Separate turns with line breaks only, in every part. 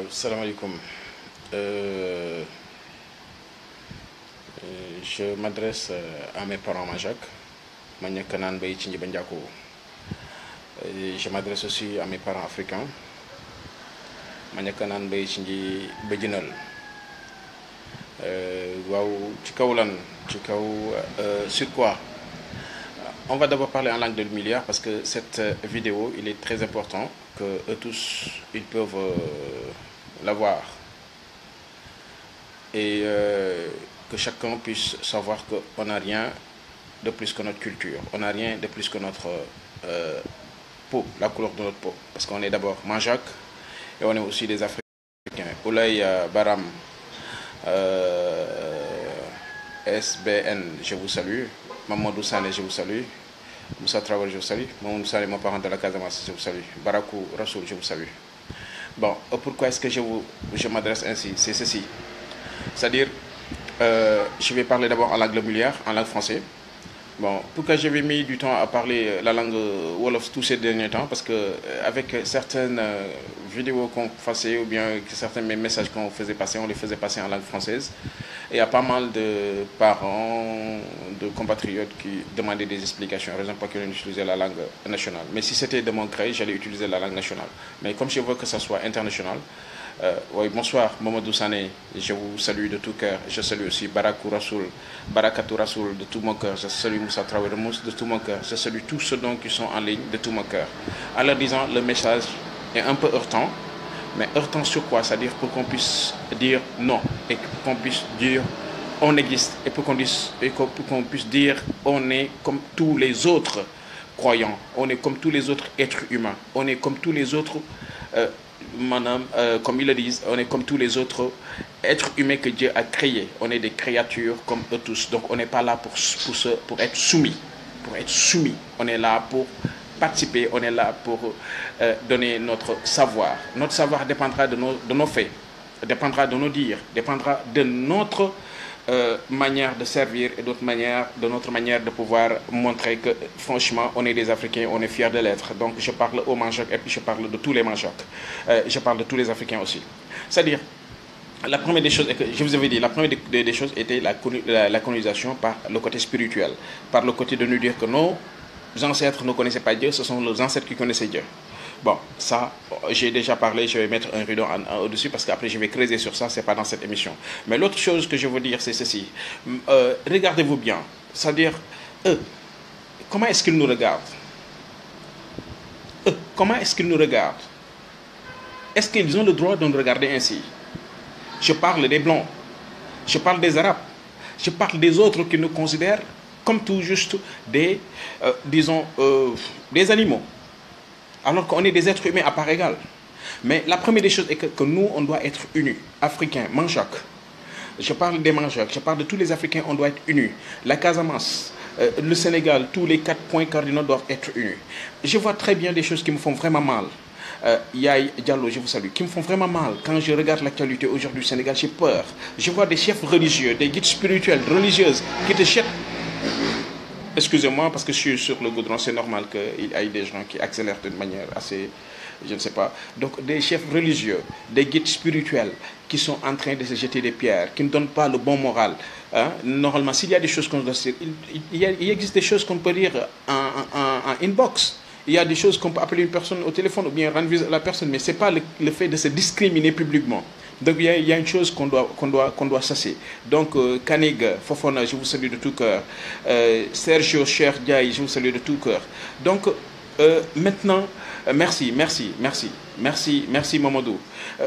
Salam alaikum. Euh, je m'adresse à mes parents Majak, Manyakanan Baïtini Bandiako. Je m'adresse aussi à mes parents africains, Manyakanan Baïtini Badinol. Waouh, Tchikaoulan, Tchikaou, sur quoi? On va d'abord parler en langue de milliard parce que cette vidéo, il est très important que eux tous, ils peuvent la voir. Et que chacun puisse savoir qu'on n'a rien de plus que notre culture. On n'a rien de plus que notre peau, la couleur de notre peau. Parce qu'on est d'abord Manjak et on est aussi des Africains. Oulay Baram, SBN, je vous salue. Mamadou Sané, je vous salue. Moussa Traoré, je vous salue. Mamadou Sané, mon parent de la Casamance, je vous salue. Barakou Rassoul, je vous salue. Bon, pourquoi est-ce que je m'adresse ainsi? C'est ceci. C'est-à-dire, je vais parler d'abord en langue milliard, en langue française. Bon, pourquoi j'avais mis du temps à parler la langue Wolof tous ces derniers temps? Parce que avec certaines vidéos qu'on faisait ou bien certains messages qu'on faisait passer, on les faisait passer en langue française. Et il y a pas mal de parents, de compatriotes qui demandaient des explications, raison pour laquelle on utilisait la langue nationale. Mais si c'était de mon gré, j'allais utiliser la langue nationale. Mais comme je veux que ça soit international, oui, bonsoir, Mamadou Sané, je vous salue de tout cœur. Je salue aussi Barakou Rassoul, Barakatou Rassoul de tout mon cœur. Je salue Moussa Traoré Mouss de tout mon cœur. Je salue tous ceux donc qui sont en ligne de tout mon cœur. En leur disant, le message est un peu heurtant, mais heurtant sur quoi? C'est-à-dire pour qu'on puisse dire non et qu'on puisse dire on existe et pour qu'on puisse dire on est comme tous les autres croyants, on est comme tous les autres êtres humains, on est comme tous les autres comme ils le disent, on est comme tous les autres êtres humains que Dieu a créés. On est des créatures comme eux tous. Donc on n'est pas là pour être soumis. Pour être soumis. On est là pour participer. On est là pour donner notre savoir. Notre savoir dépendra de nos faits, dépendra de nos dires, dépendra de notre manière de servir et de notre manière de pouvoir montrer que franchement on est des Africains, on est fiers de l'être. Donc je parle aux Manjak et puis je parle de tous les Manjak. Je parle de tous les Africains aussi. C'est-à-dire, la première des choses, je vous avais dit, la première des choses était la colonisation par le côté spirituel, par le côté de nous dire que nos ancêtres ne connaissaient pas Dieu, ce sont nos ancêtres qui connaissaient Dieu. Bon, ça, j'ai déjà parlé, je vais mettre un rideau au-dessus parce qu'après je vais creuser sur ça, c'est pas dans cette émission. Mais l'autre chose que je veux dire, c'est ceci. Regardez-vous bien, c'est-à-dire, eux, comment est-ce qu'ils nous regardent? Eux, comment est-ce qu'ils nous regardent? Est-ce qu'ils ont le droit de nous regarder ainsi? Je parle des Blancs, je parle des Arabes, je parle des autres qui nous considèrent comme tout juste des, des animaux. Alors qu'on est des êtres humains à part égale. Mais la première des choses est que nous, on doit être unis. Africains, Manjak. Je parle des Manjak, je parle de tous les Africains, on doit être unis. La Casamance, le Sénégal, tous les 4 points cardinaux doivent être unis. Je vois très bien des choses qui me font vraiment mal. Yaï Diallo, je vous salue, qui me font vraiment mal. Quand je regarde l'actualité aujourd'hui du Sénégal, j'ai peur. Je vois des chefs religieux, des guides spirituels, religieuses, qui te jettent. Excusez-moi, parce que je suis sur le goudron, c'est normal qu'il y ait des gens qui accélèrent d'une manière assez, je ne sais pas. Donc des chefs religieux, des guides spirituels qui sont en train de se jeter des pierres, qui ne donnent pas le bon moral. Hein? Normalement, s'il y a des choses qu'on doit dire, il existe des choses qu'on peut dire en inbox. Il y a des choses qu'on peut appeler une personne au téléphone ou bien rendre visite à la personne, mais ce n'est pas le fait de se discriminer publiquement. Donc il y a une chose qu'on doit chasser. Donc Kanig, Fofona, je vous salue de tout cœur. Sergio Cher Diaye, je vous salue de tout cœur. Donc maintenant, merci Mamadou.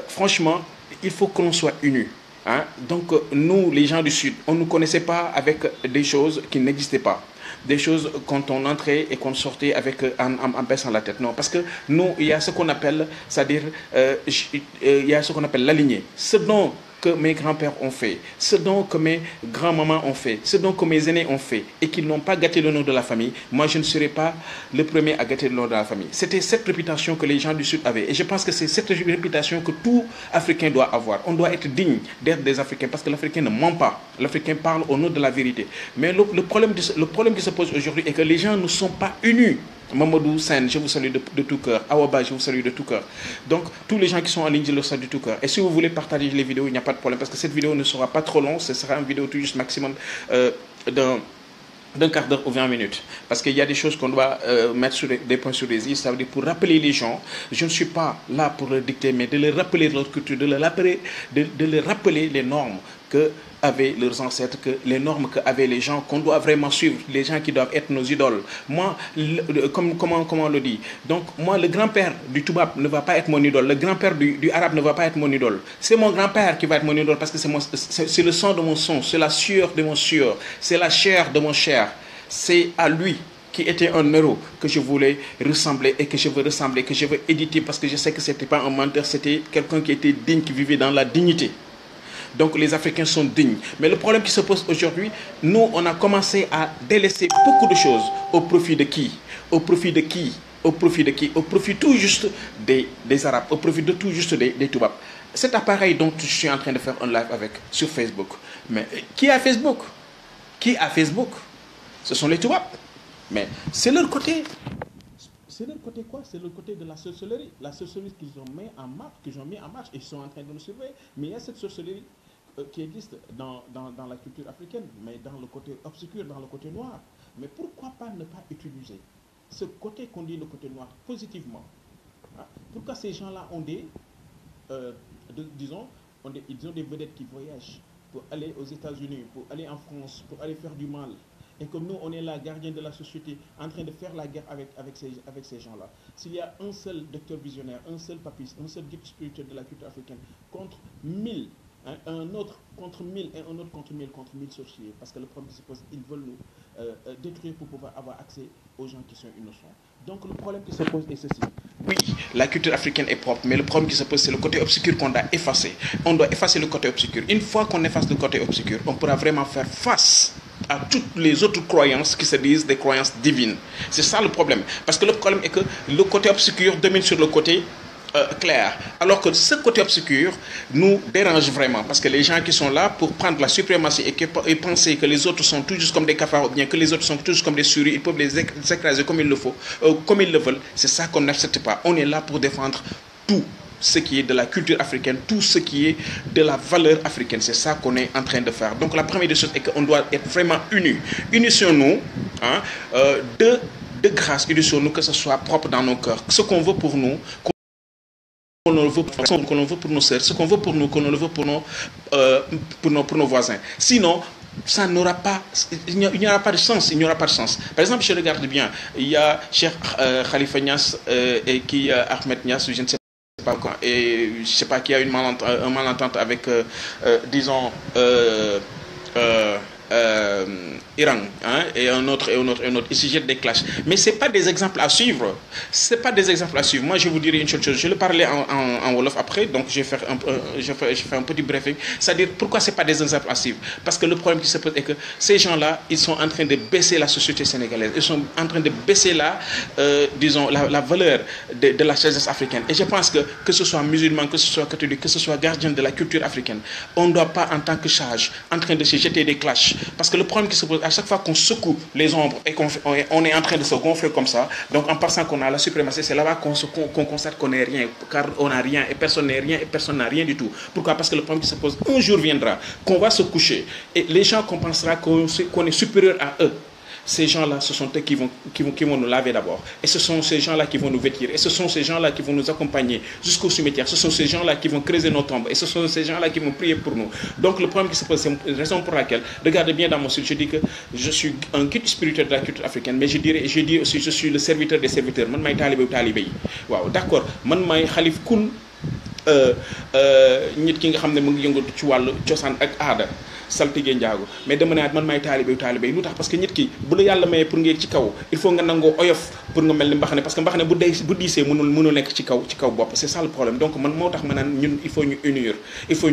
Franchement, il faut que l'on soit unis. Hein? Donc nous, les gens du Sud, on ne nous connaissait pas avec des choses qui n'existaient pas. Des choses quand on entrait et qu'on sortait avec en baissant la tête. Non, parce que nous, il y a ce qu'on appelle, c'est-à-dire, il y a ce qu'on appelle la lignée. Ce dont que mes grands-pères ont fait, ce dont que mes grands-mamans ont fait, ce dont que mes aînés ont fait, et qu'ils n'ont pas gâté le nom de la famille, moi je ne serai pas le premier à gâter le nom de la famille. C'était cette réputation que les gens du Sud avaient. Et je pense que c'est cette réputation que tout Africain doit avoir. On doit être digne d'être des Africains, parce que l'Africain ne ment pas. L'Africain parle au nom de la vérité. Mais le problème qui se pose aujourd'hui est que les gens ne sont pas unis. Mamadou Sen, je vous salue de tout cœur. Awaba, je vous salue de tout cœur. Donc, tous les gens qui sont en ligne, je leur salue de tout cœur. Et si vous voulez partager les vidéos, il n'y a pas de problème, parce que cette vidéo ne sera pas trop longue, ce sera une vidéo tout juste maximum d'un quart d'heure ou 20 minutes. Parce qu'il y a des choses qu'on doit mettre sur des points sur les i, ça veut dire pour rappeler les gens, je ne suis pas là pour leur dicter, mais de leur rappeler leur culture, de leur rappeler les normes que avaient leurs ancêtres, que les normes qu'avaient les gens, qu'on doit vraiment suivre, les gens qui doivent être nos idoles. Moi, comment on le dit? Donc, moi, le grand-père du Toubab ne va pas être mon idole, le grand-père du Arabe ne va pas être mon idole. C'est mon grand-père qui va être mon idole parce que c'est le sang de mon sang, c'est la sueur de mon sueur, c'est la chair de mon chair. C'est à lui qui était un héros que je voulais ressembler et que je veux ressembler, que je veux éditer parce que je sais que ce n'était pas un menteur, c'était quelqu'un qui était digne, qui vivait dans la dignité. Donc les Africains sont dignes. Mais le problème qui se pose aujourd'hui, nous, on a commencé à délaisser beaucoup de choses au profit de qui? Au profit de qui? Au profit de qui? Au profit tout juste des Arabes, au profit de tout juste des Toubabs. Cet appareil dont je suis en train de faire un live avec sur Facebook. Mais qui a Facebook? Qui a Facebook? Ce sont les Toubabs. Mais c'est leur côté. C'est leur côté quoi? C'est le côté de la sorcellerie. La sorcellerie qu'ils ont mis en marche, et ils sont en train de nous surveiller. Mais il y a cette sorcellerie qui existe dans la culture africaine, mais dans le côté obscur, dans le côté noir. Mais pourquoi pas ne pas utiliser ce côté qu'on dit le côté noir positivement? Hein? Pourquoi ces gens-là ont ils ont des vedettes qui voyagent pour aller aux États-Unis, pour aller en France, pour aller faire du mal? Et comme nous, on est là, gardiens de la société, en train de faire la guerre avec ces gens-là. S'il y a un seul docteur visionnaire, un seul papiste, un seul guide spirituel de la culture africaine contre 1000, hein, un autre contre 1000 et un autre contre 1000 sorciers, parce que le problème se pose, ils veulent nous détruire pour pouvoir avoir accès aux gens qui sont innocents. Donc le problème qui se pose est ceci. Oui, la culture africaine est propre, mais le problème qui se pose, c'est le côté obscur qu'on doit effacer. On doit effacer le côté obscur. Une fois qu'on efface le côté obscur, on pourra vraiment faire face à toutes les autres croyances qui se disent des croyances divines. C'est ça le problème. Parce que le problème est que le côté obscur domine sur le côté clair. Alors que ce côté obscur nous dérange vraiment. Parce que les gens qui sont là pour prendre la suprématie et penser que les autres sont tout juste comme des cafards, ou bien que les autres sont tout juste comme des souris, ils peuvent les écraser comme il le faut, comme ils le veulent. C'est ça qu'on n'accepte pas. On est là pour défendre tout ce qui est de la culture africaine, tout ce qui est de la valeur africaine. C'est ça qu'on est en train de faire. Donc la première des choses est qu'on doit être vraiment unis. Unissons-nous, hein, de grâce, unissons-nous, que ce soit propre dans nos cœurs. Ce qu'on veut pour nous, qu'on le veut pour nos sœurs, ce qu'on veut pour nous, qu'on le veut pour nos voisins. Sinon, ça n'aura pas, il n'y aura pas de sens, il n'y aura pas de sens. Par exemple, je regarde bien, il y a Cheikh Khalifa Niass et qui Ahmed Niass, je ne sais pas quoi, et je ne sais pas, qui a une malentente avec, disons, Iran, hein, et un autre. Ils se jettent des clashs. Mais ce n'est pas des exemples à suivre. C'est pas des exemples à suivre. Moi, je vous dirais une seule chose. Je le parlais en Wolof après, donc je fais un petit briefing. C'est-à-dire, pourquoi ce n'est pas des exemples à suivre? Parce que le problème qui se pose est que ces gens-là, ils sont en train de baisser la société sénégalaise. Ils sont en train de baisser disons, la valeur de la sagesse africaine. Et je pense que ce soit musulman, que ce soit catholique, que ce soit gardien de la culture africaine, on ne doit pas, en tant que sage, en train de se jeter des clashs. Parce que le problème qui se pose, à chaque fois qu'on secoue les ombres et on est en train de se gonfler comme ça, donc en pensant qu'on a la suprématie, c'est là-bas qu'on constate qu'on n'est rien, car on n'a rien et personne n'est rien et personne n'a rien du tout. Pourquoi? Parce que le problème qui se pose, un jour viendra qu'on va se coucher et les gens penseront qu'on est supérieur à eux. Ces gens-là, ce sont eux qui vont nous laver d'abord. Et ce sont ces gens-là qui vont nous vêtir. Et ce sont ces gens-là qui vont nous accompagner jusqu'au cimetière. Ce sont ces gens-là qui vont creuser nos tombes. Et ce sont ces gens-là qui vont prier pour nous. Donc le problème qui se pose, c'est une raison pour laquelle, regardez bien dans mon site, je dis que je suis un guide spirituel de la culture africaine, mais je dis aussi, je suis le serviteur des serviteurs. Man may talibé talibé yi. Waaw, d'accord. Man may xalif kun nit ki nga xam ne mu ngi yëngatu ci wàllu cosaan ak aada saltige njaago mais dama ne man may taalibe lu tax parce que nit ki bu la yàlla mayee pour nga yéeg ci kaw il faut nga nangoo oyof pour nga mel ni mbaxane parce que mbaxane bu diisee mënul nekk ci kaw bopp. C'est ça le problème. Donc man moo tax ma naan ñun il faut ñu unir bu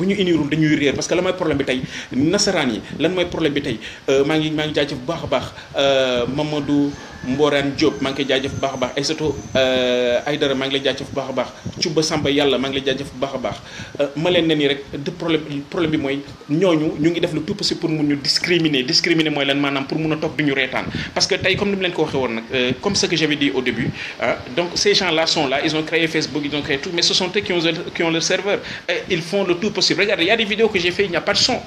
ñu unirul dañuy réer parce que la mooy problème bi tey nasaraan yi lan mooy problème bi tey maa ngi jaajëf bu baax a baax Mamadou Mborane Diop maa ngi koy jaajëf bu baax a baax Aïssatou Aïdara maa ngi lay jaajëf bu baax a baax Cuba Samba yàlla maa ngi lay jaajëf bu baax a baax ma leen ne nii rek de problème
problème bi mooy ñooñu ñu ngi def le tout possible pour mun ñu discriminer mooy lan maanaam pour mun a toog du ñu reetaan parce que tey comme ni mu leen ko waxee woon nag comme ce que j'avais dit au début donc ces gens-là sont là, ils ont créé Facebook, ils ont créé tout, mais ce sont eux qui ont leur serveur et ils font le tout possible. Regardez, il y a des vidéos que j'ai fait, il n'y a pas de son.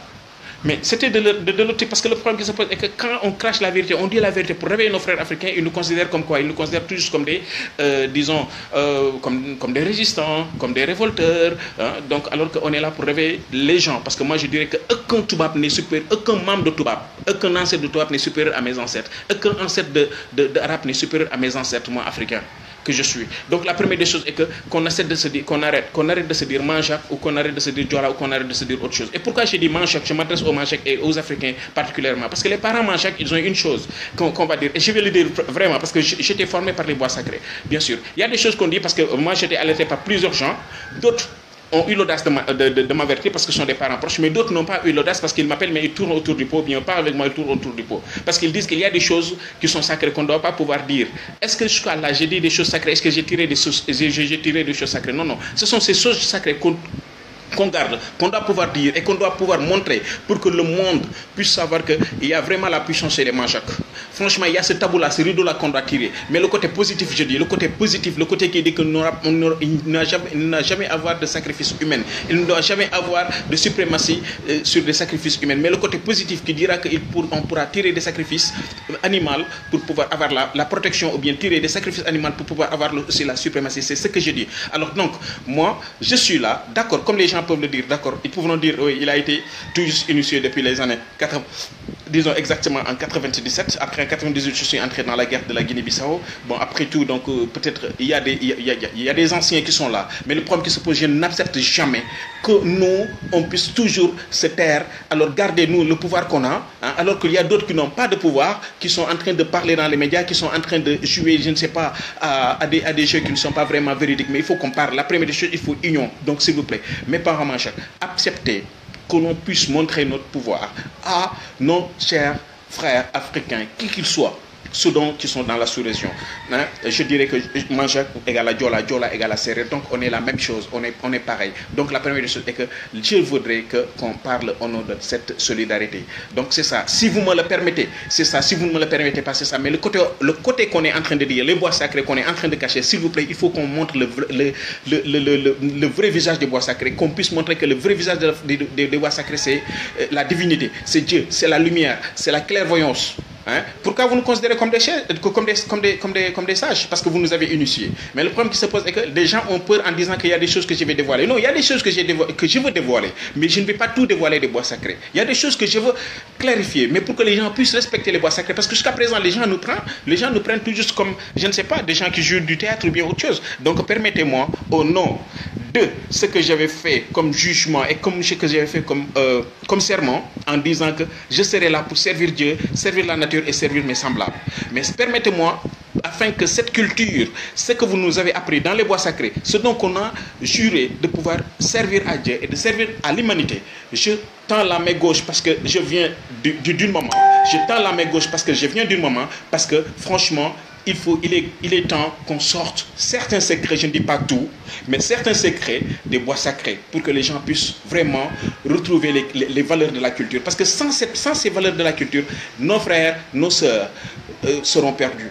Mais c'était de l'autre parce que le problème qui se pose est que quand on crache la vérité, on dit la vérité pour réveiller nos frères africains, ils nous considèrent comme quoi? Ils nous considèrent tout juste comme des, disons, comme des résistants, comme des révolteurs. Hein? Donc, alors qu'on est là pour réveiller les gens. Parce que moi, je dirais qu'aucun Toubab n'est supérieur, aucun membre de Toubab, aucun ancêtre de Toubab n'est supérieur à mes ancêtres, aucun ancêtre d'Arabe n'est supérieur à mes ancêtres, moi, africains. Que je suis. Donc la première des choses est qu'on essaie de se dire, qu'on arrête de se dire Manjaak ou qu'on arrête de se dire Diola ou qu'on arrête de se dire autre chose. Et pourquoi je dis Manjaak? Je m'adresse aux Manjaak et aux Africains particulièrement. Parce que les parents Manjaak, ils ont une chose qu'on va dire, et je vais le dire vraiment parce que j'étais formé par les bois sacrés, bien sûr. Il y a des choses qu'on dit parce que moi j'étais alerté par plusieurs gens, d'autres ont eu l'audace de m'avertir parce que ce sont des parents proches, mais d'autres n'ont pas eu l'audace parce qu'ils m'appellent mais ils tournent autour du pot, bien parlent avec moi, ils tournent autour du pot. Parce qu'ils disent qu'il y a des choses qui sont sacrées qu'on ne doit pas pouvoir dire. Est-ce que jusqu'à là j'ai dit des choses sacrées? Est-ce que j'ai tiré des choses sacrées? Non, non. Ce sont ces choses sacrées qu'on garde, qu'on doit pouvoir dire et qu'on doit pouvoir montrer pour que le monde puisse savoir qu'il y a vraiment la puissance chez les Manjaak. Franchement, il y a ce tabou-là, ce rideau-là qu'on doit tirer. Mais le côté positif, je dis, le côté positif, le côté qui dit qu'il ne doit jamais avoir de sacrifice humain. Il ne doit jamais avoir de suprématie sur des sacrifices humains. Mais le côté positif qui dira qu'on pourra tirer des sacrifices animaux pour pouvoir avoir la protection ou bien tirer des sacrifices animaux pour pouvoir avoir aussi la suprématie. C'est ce que je dis. Alors donc, moi, je suis là, d'accord, comme les gens peuvent le dire, d'accord, ils peuvent dire, oui, il a été tout juste initié depuis les années 80, disons exactement en 97. Après en 98, je suis entré dans la guerre de la Guinée-Bissau. Bon, après tout, donc peut-être il y a des anciens qui sont là. Mais le problème qui se pose, je n'accepte jamais que nous, on puisse toujours se taire. Alors gardez-nous le pouvoir qu'on a, hein, alors qu'il y a d'autres qui n'ont pas de pouvoir, qui sont en train de parler dans les médias, qui sont en train de jouer, je ne sais pas, à des jeux qui ne sont pas vraiment véridiques. Mais il faut qu'on parle. La première des choses, il faut union. Donc s'il vous plaît, mes parents Manjaak, acceptez que l'on puisse montrer notre pouvoir à nos chers frères africains, qui qu'ils soient, ceux qui sont dans la sous-région. Hein? Je dirais que Manjaak égale à Diola, Diola égale à Serer, donc on est la même chose, on est pareil. Donc la première chose est que je voudrais qu'on parle au nom de cette solidarité. Donc c'est ça, si vous me le permettez, c'est ça, si vous ne me le permettez pas, c'est ça. Mais le côté qu'on est en train de dire, les bois sacrés qu'on est en train de cacher, s'il vous plaît, il faut qu'on montre le vrai visage des bois sacrés, qu'on puisse montrer que le vrai visage des bois sacrés, c'est la divinité, c'est Dieu, c'est la lumière, c'est la clairvoyance. Hein? Pourquoi vous nous considérez comme des sages? Parce que vous nous avez initiés. Mais le problème qui se pose est que des gens ont peur en disant qu'il y a des choses que je vais dévoiler. Non, il y a des choses que je veux dévoiler, mais je ne vais pas tout dévoiler des bois sacrés. Il y a des choses que je veux clarifier, mais pour que les gens puissent respecter les bois sacrés. Parce que jusqu'à présent, les gens nous prennent tout juste comme, je ne sais pas, des gens qui jouent du théâtre ou bien autre chose. Donc permettez-moi, au nom de ce que j'avais fait comme jugement et comme ce que j'avais fait comme serment, en disant que je serai là pour servir Dieu, servir la nature et servir mes semblables. Mais permettez-moi, afin que cette culture, ce que vous nous avez appris dans les bois sacrés, ce dont on a juré de pouvoir servir à Dieu et de servir à l'humanité, je tends la main gauche parce que je viens d'une maman. Je tends la main gauche parce que je viens d'une maman, parce que franchement, il est temps qu'on sorte certains secrets, je ne dis pas tout, mais certains secrets des bois sacrés pour que les gens puissent vraiment retrouver les valeurs de la culture. Parce que sans ces valeurs de la culture, nos frères, nos sœurs seront perdus,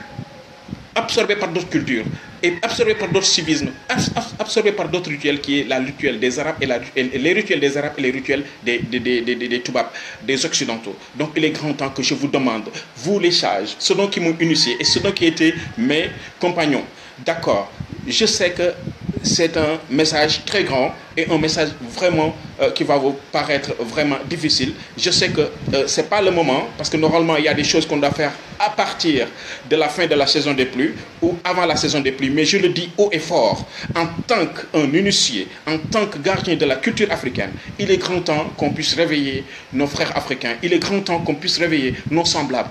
absorbés par d'autres cultures et absorbés par d'autres civismes, absorbés par d'autres rituels qui est la rituel des Arabes et les rituels des Arabes et les rituels des Toubabs, des Occidentaux. Donc il est grand temps que je vous demande, vous les sages, ceux qui m'ont initié et ceux qui étaient mes compagnons, d'accord, je sais que c'est un message très grand et un message vraiment qui va vous paraître vraiment difficile. Je sais que ce n'est pas le moment, parce que normalement il y a des choses qu'on doit faire à partir de la fin de la saison des pluies ou avant la saison des pluies. Mais je le dis haut et fort, en tant qu'un initié, en tant que gardien de la culture africaine, il est grand temps qu'on puisse réveiller nos frères africains. Il est grand temps qu'on puisse réveiller nos semblables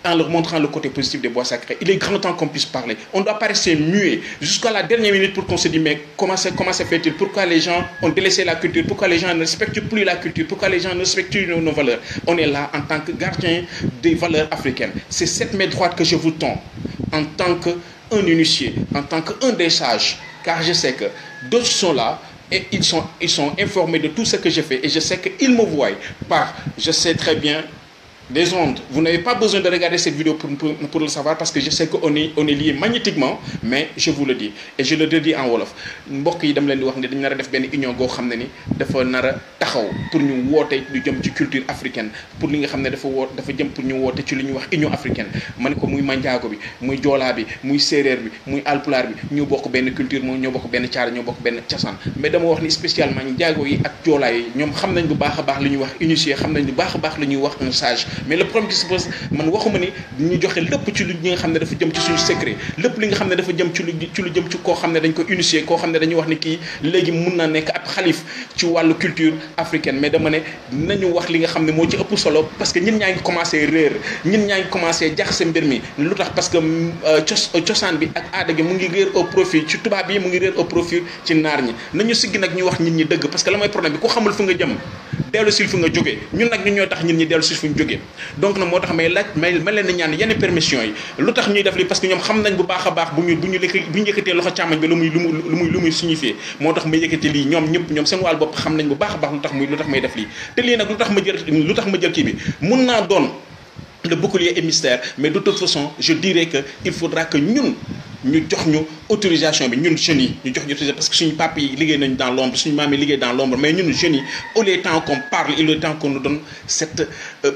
en leur montrant le côté positif des bois sacrés. Il est grand temps qu'on puisse parler. On ne doit pas rester muet jusqu'à la dernière minute pour qu'on se dise mais comment se fait-il? Pourquoi les gens ont délaissé la culture? Pourquoi les gens ne respectent plus la culture? Pourquoi les gens ne respectent plus nos valeurs? On est là en tant que gardien des valeurs africaines. C'est cette main droite que je vous tends en tant qu'un initié, en tant qu'un des sages, car je sais que d'autres sont là et ils sont informés de tout ce que je fais et je sais qu'ils me voient par, je sais très bien, des ondes. Vous n'avez pas besoin de regarder cette vidéo pour le savoir parce que je sais qu'on est lié magnétiquement, mais je vous le dis et je le dis en wolof. mbokk yi dama leen di wax ne dañu nar a def benn union goo xam ne ni dafa nar a taxaw pour ñu woote lu jëm ci culture africaine pour li nga xam ne dafa jëm pour ñu woote ci li ñuy wax union africaine. ma ne ko muy manjaago bi muy joolaa bi muy séeréer bi muy alpulaar bi ñoo bokk benn culture moom ñoo bokk benn caara ñoo bokk benn cosaan mais dama wax ni spécialement njaago yi ak joolaa yi ñoom xam nañ bu baax a baax li ñuy wax initié xam nañ bu baax a baax li ñuy wax un sage. mais le problème qui se pose man waxuma ni ñu joxe lépp ci lu ñi nga xam ne dafa jëm ci suñu secret lépp li nga xam ne dafa jëm ci lu jëm ci koo xam ne dañ ko initier koo xam ne dañuy wax ni kii léegi mun na nekk ab xalif ci wàllu culture africaine mais dama ne nañu wax li nga xam ne moo ci ëpp solo parce que ñun ñaa ngi commencé réer ñun ñaa ngi commencé jaxase mbir mi lu tax parce que cosaan bi ak aada gi mu ngi réer au profit ci tubaab yi mu ngi réer au profit ci naar ñi nañu siggi nag ñu wax nit ñi dëgg parce que la mooy problème bi ku xamul fu nga jëm dellu sil fu nga jógee ñun nag ñun ñoo tax nit ñi dellu sil fu ñu jógee donc nag moo tax may laaj may leen di ñaan yenn permission yi lu tax ñuy def li parce que ñoom xam nañ bu baax a baax bu ñu yëkkatee loxo càmmoñ bi lu muy signifié moo tax may yëkkati lii ñoom seen wàll bopp xam nañ bu baax a baax lu tax may def lii te lii nag lu tax ma jël kii bi mun naa doon le bouclier et mystère mais de toute façon je dirais que il faudra que ñun ñu jox ñu autorisation bi ñun jeunes yi ñu jox ñu autorisation parce que suñu papa yi liggéey nañu dans l'ombre suñu maam yi liggéey dans l'ombre mais ñun jeunes yi il est temps qu'on parle il est temps qu'on nous donne cette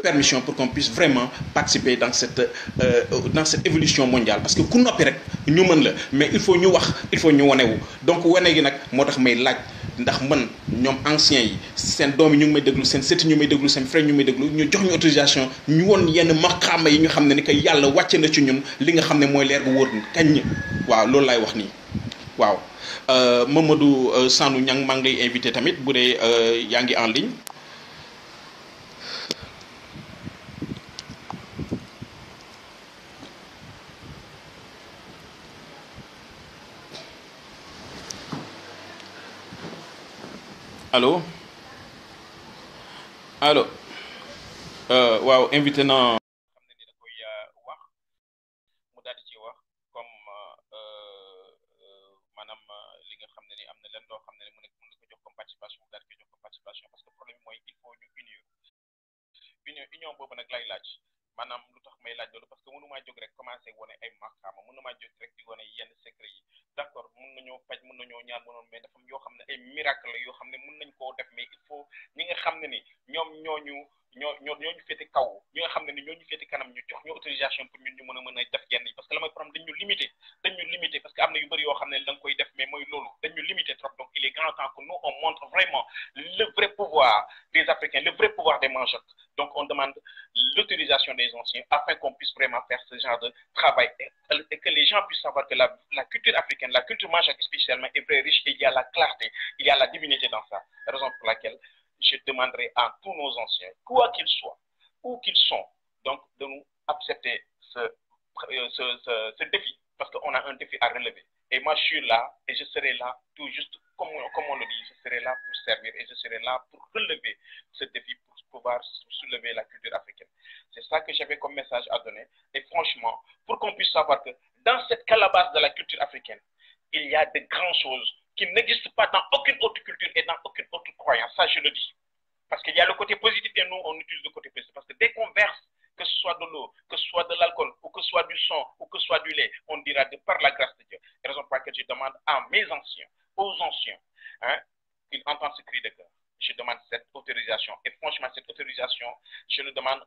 permission pour qu'on puisse vraiment participer dans cette évolution mondiale parce que ku noppi rek ñu mën la mais il faut ñu wax il faut ñu wanewu donc wane gi nag moo tax may laaj ndax man ñoom anciens yi seen doom yi ñu ngi may déglu seen sët ñu ngi may déglu seen frère ñu ngi may déglu ñu jox ñu autorisation ñu woon yenn maqaama yi ñu xam ne ni que yàlla wàcce na ci ñun li nga xam ne mooy leer gu wóor kañ waaw loolu laay wax nii waaw Mamadou Sandou Niang maa ngi lay invité tamit bu dee yaa ngi en ligne. allo waaw invité na xam ne ni da koy wax mu daal di ci wax comme maanaam li nga xam ne ni am na leen loo xam ne mën na ko jox comme participation mu daal di ko jox comme participation parce que problème mooy il faut ñu union boobu nag lay laaj maanaam lu tax may laaj loolu parce que mënu maa jóg rek commencé wane ay maqaama mënu maa jóg rek di wane yenn secret yi d'accord mën nañoo faj mën nañoo ñaan mënoon mais dafa yoo xam ne ay miracle la yoo xam ne mën nañ koo def mais il faut ñi nga xam ne ni ñoom ñooñu féete kaw ñi nga xam ne ni ñooñu féete kanam ñu jox ñu autorisation pour ñun ñu mën a def yenn yi parce que la mooy problème dañ ñu limité parce que am na yu bëri yoo xam ne da nga koy def mais mooy loolu dañ ñu limité trop donc il est grand temps que nous on montre vraiment le vrai pouvoir des Africains le vrai pouvoir des mangeotes donc on demande l'autorisation des anciens afin qu'on puisse vraiment faire ce genre de travail et que les gens puissent savoir que la culture africaine, la culture mangeote spécialement est très riche et il y a la clarté, il y a la divinité dans ça. La raison pour laquelle je demanderai à tous nos anciens, quoi qu'ils soient, où qu'ils sont, donc de nous accepter ce défi, parce qu'on a un défi à relever. Et moi, je suis là et je serai là, tout juste comme on le dit, je serai là pour servir et je serai là pour relever ce défi, pour pouvoir soulever la culture africaine. C'est ça que j'avais comme message à donner. Et franchement, pour qu'on puisse savoir que dans cette calebasse de la culture africaine, il y a de grandes choses qui n'existent pas dans aucune autre culture et dans aucune autre croyance. Ça, je le dis. Parce qu'il y a le côté positif et nous, on utilise le côté positif. Parce que dès qu'on verse, que ce soit de l'eau, que ce soit de l'alcool, ou que ce soit du sang, ou que ce soit du lait, on dira de par la grâce de Dieu. Et raison pour laquelle je demande à mes anciens, aux anciens, qu'ils entendent ce cri de cœur. Je demande cette autorisation. Et franchement, cette autorisation, je le demande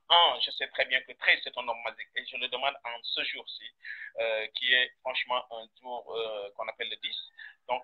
je sais très bien que 13 c'est un homme magique, et je le demande en ce jour-ci, qui est franchement un jour qu'on appelle le 10. Donc,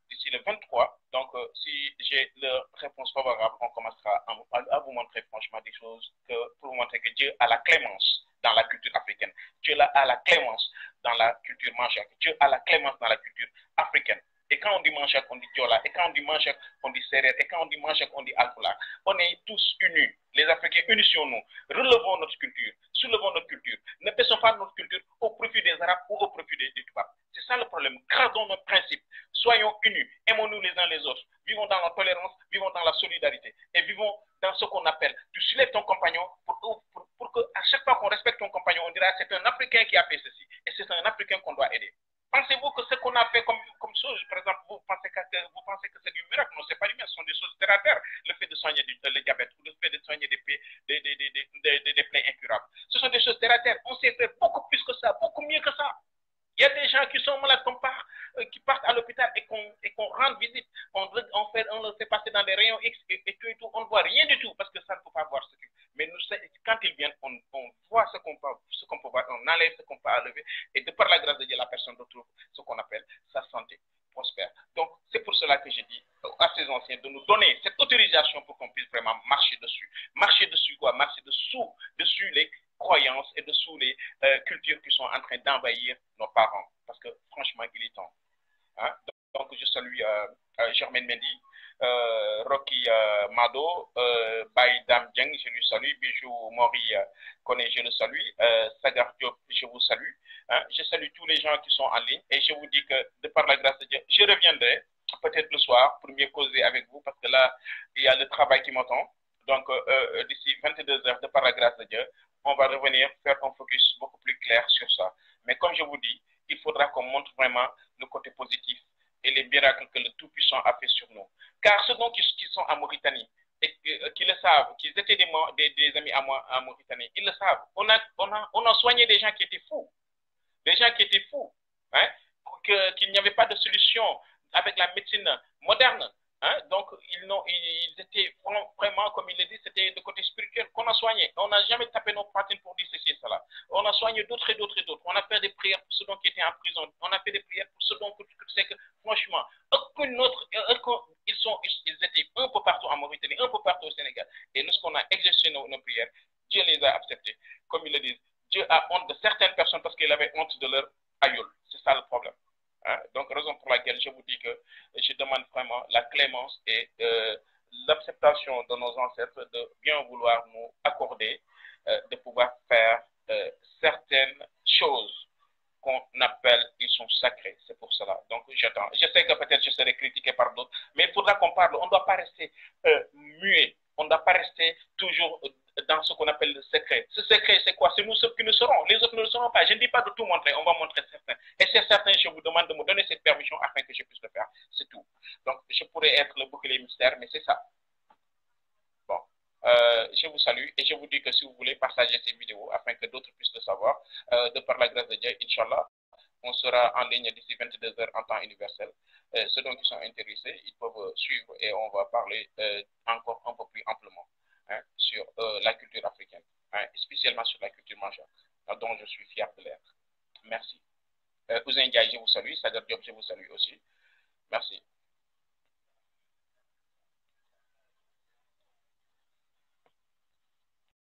d'ici le 23, donc si j'ai la réponse favorable, on commencera à vous montrer franchement des choses pour vous montrer que Dieu a la clémence dans la culture africaine. Dieu a la clémence dans la culture manchak. Dieu a la clémence dans la culture africaine. Et quand on dit manchak, on dit diola. Et quand on dit manchak, on dit serrer. Et quand on dit manchak, on dit alpula. On est tous unis. Les Africains, unissons-nous. Relevons notre culture. Soulevons notre culture. Ne baissons pas notre culture au profit des Arabes ou au profit des Touaregs. C'est ça le problème. Gardons notre principe. Soyons unis. Aimons-nous les uns les autres. Vivons dans la tolérance. Vivons dans la solidarité. Et vivons dans ce qu'on appelle. Tu soulèves ton compagnon pour que à chaque fois qu'on respecte ton compagnon, on dira c'est un Africain qui a fait ceci. Et c'est un Africain qu'on doit aider. Pensez-vous que ce qu'on a fait comme chose, par exemple, vous pensez qu'à que vous pensez que c'est du miracle. Non, c'est pas du miracle, ce sont des choses terre à terre. Le fait de soigner le diabète ou le fait de soigner des plaies incurables. Ce sont des choses terre à terre. On sait faire beaucoup plus que ça, beaucoup mieux que ça. Il y a des gens qui sont malades qui partent à l'hôpital et qu'on rend visite. On le fait passer dans des rayons X et tout. On ne voit rien du tout parce que ça ne peut pas voir ce que. Mais quand ils viennent, on voit ce qu'on peut voir, on enlève ce qu'on peut enlever. Et de par la grâce de Dieu, la personne retrouve ce qu'on appelle sa santé prospère. Donc, c'est pour cela que j'ai dit à ces anciens de nous donner cette autorisation pour qu'on puisse vraiment marcher dessus. Marcher dessus quoi? Marcher dessus les croyances et dessous les cultures qui sont en train d'envahir nos parents. Parce que franchement, il est temps. Hein? Donc, je salue Germaine Mendy, Rocky Mado, Baye Dam Dieng, je lui salue, Bijou Mori Kone, je le salue, Sagar Diop, je vous salue. Hein? Je salue tous les gens qui sont en ligne et je vous dis que de par la grâce de Dieu, je reviendrai peut-être le soir pour mieux causer avec vous parce que là, il y a le travail qui m'attend. Donc, d'ici 22 heures, de par la grâce de Dieu, on va revenir faire un focus beaucoup plus clair sur ça. Mais comme je vous dis, il faudra qu'on montre vraiment le côté positif et les miracles que le Tout-Puissant a fait sur nous. Car ceux qui sont en Mauritanie, et qui le savent, qu'ils étaient des amis à moi en Mauritanie, ils le savent. On a soigné des gens qui étaient fous. Des gens qui étaient fous. Hein, qu'il n'y avait pas de solution avec la médecine moderne. Hein? Donc, ils étaient vraiment, comme il le dit, c'était de côté spirituel qu'on a soigné. On n'a jamais tapé nos patines pour dire ceci et cela. On a soigné d'autres et d'autres et d'autres. On a fait des prières pour ceux qui étaient en prison. On a fait des prières pour ceux c'est que, franchement, aucune autre, ils étaient un peu partout en Mauritanie, un peu partout au Sénégal. Et lorsqu'on a exercé nos prières, Dieu les a acceptés. Comme ils le disent, Dieu a honte de certaines personnes parce qu'il avait honte de leur aïeul. C'est ça le problème. Hein? Donc, raison pour laquelle je vous dis que je demande vraiment la clémence et l'acceptation de nos ancêtres de bien vouloir nous accorder, de pouvoir faire certaines choses qu'on appelle, ils sont sacrés. C'est pour cela. Donc, j'attends. Je sais que peut-être je serai critiqué par d'autres, mais il faudra qu'on parle. On ne doit pas rester muet. On ne doit pas rester toujours dans ce qu'on appelle le secret. Ce secret, c'est quoi? C'est nous ceux qui le serons. Les autres ne le seront pas. Je ne dis pas de tout montrer. On va montrer certains. Et c'est certain, je vous demande de me donner cette permission afin que je puisse le faire. C'est tout. Donc, je pourrais être le bouclier mystère, mais c'est ça. Bon. Je vous salue et je vous dis que si vous voulez partager ces vidéos afin que d'autres puissent le savoir, de par la grâce de Dieu, Inch'Allah, on sera en ligne d'ici 22 heures en temps universel. Ceux qui sont intéressés, ils peuvent suivre et on va parler encore un peu plus amplement sur la culture africaine, spécialement sur la culture majeure, dont je suis fier de l'être. Merci. Ousin Ndiaye, je vous salue. Sadar Diop, je vous salue aussi. Merci.